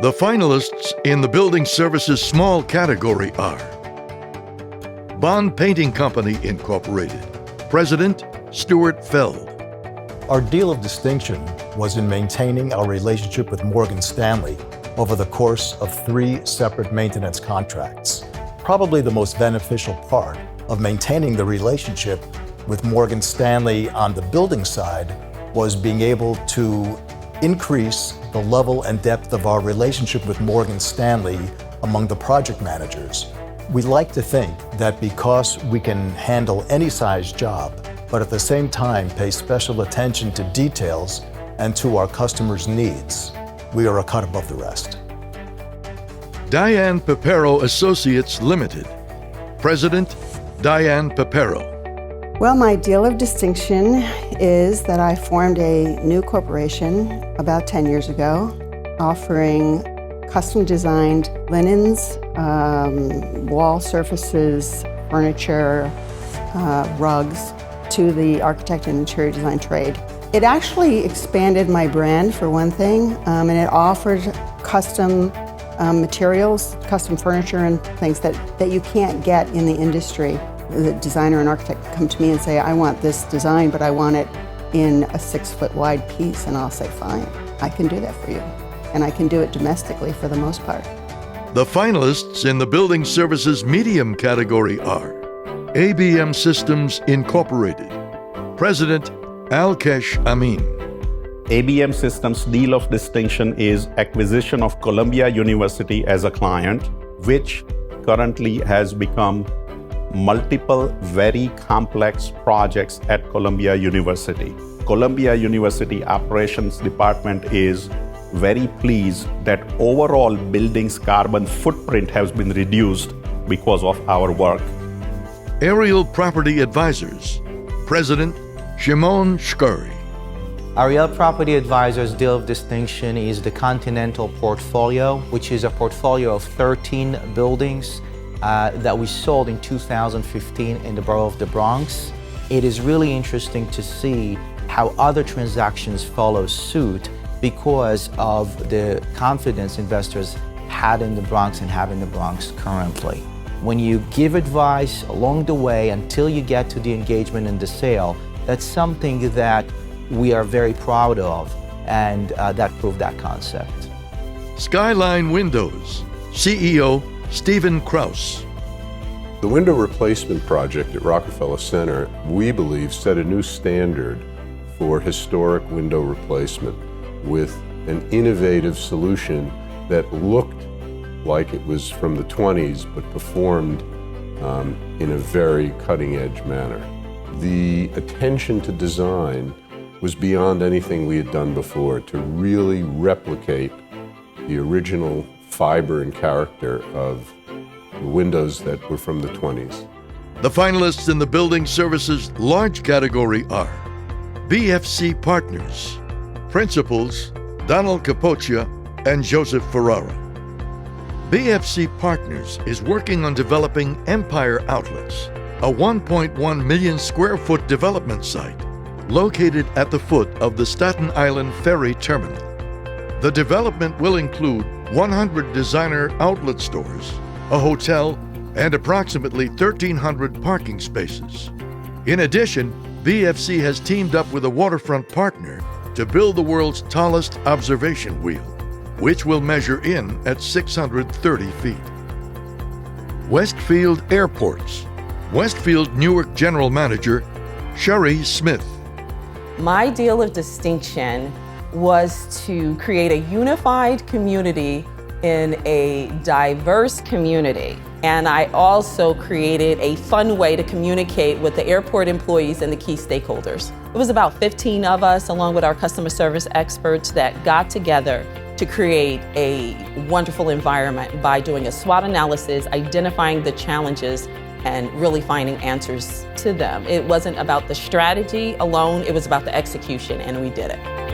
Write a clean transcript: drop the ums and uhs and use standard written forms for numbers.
The finalists in the building services small category are Bond Painting Company, Incorporated. President, Stuart Feld. Our deal of distinction was in maintaining our relationship with Morgan Stanley over the course of 3 separate maintenance contracts. Probably the most beneficial part of maintaining the relationship with Morgan Stanley on the building side was being able to increase the level and depth of our relationship with Morgan Stanley among the project managers. We like to think that because we can handle any size job, but at the same time pay special attention to details and to our customers' needs, we are a cut above the rest. Diane Pepero Associates Limited. President, Diane Pepero. Well, my deal of distinction is that I formed a new corporation about 10 years ago, offering custom designed linens, wall surfaces, furniture, rugs to the architect and interior design trade. It actually expanded my brand for one thing, and it offered custom materials, custom furniture and things that you can't get in the industry. The designer and architect come to me and say, I want this design, but I want it in a 6-foot wide piece. And I'll say, fine, I can do that for you. And I can do it domestically for the most part. The finalists in the building services medium category are ABM Systems, Incorporated. President, Alkesh Amin. ABM Systems' deal of distinction is acquisition of Columbia University as a client, which currently has become multiple very complex projects at Columbia University. Columbia University Operations Department is very pleased that overall building's carbon footprint has been reduced because of our work. Ariel Property Advisors. President, Shimon Shkuri. Ariel Property Advisors' deal of distinction is the Continental Portfolio, which is a portfolio of 13 buildings that we sold in 2015 in the borough of the Bronx. It is really interesting to see how other transactions follow suit because of the confidence investors had in the Bronx and have in the Bronx currently. When you give advice along the way until you get to the engagement and the sale, that's something that we are very proud of, and that proved that concept. Skyline Windows. CEO, Stephen Kraus. The window replacement project at Rockefeller Center, we believe, set a new standard for historic window replacement with an innovative solution that looked like it was from the 20s but performed in a very cutting-edge manner. The attention to design was beyond anything we had done before to really replicate the original fiber and character of the windows that were from the 20s. The finalists in the building services large category are BFC Partners. Principals, Donald Capoccia and Joseph Ferrara. BFC Partners is working on developing Empire Outlets, a 1.1 million square foot development site located at the foot of the Staten Island Ferry Terminal. The development will include 100 designer outlet stores, a hotel, and approximately 1,300 parking spaces. In addition, BFC has teamed up with a waterfront partner to build the world's tallest observation wheel, which will measure in at 630 feet. Westfield Airports. Westfield Newark General Manager, Sherry Smith. My deal of distinction was to create a unified community in a diverse community. And I also created a fun way to communicate with the airport employees and the key stakeholders. It was about 15 of us, along with our customer service experts, that got together to create a wonderful environment by doing a SWOT analysis, identifying the challenges, and really finding answers to them. It wasn't about the strategy alone, it was about the execution, and we did it.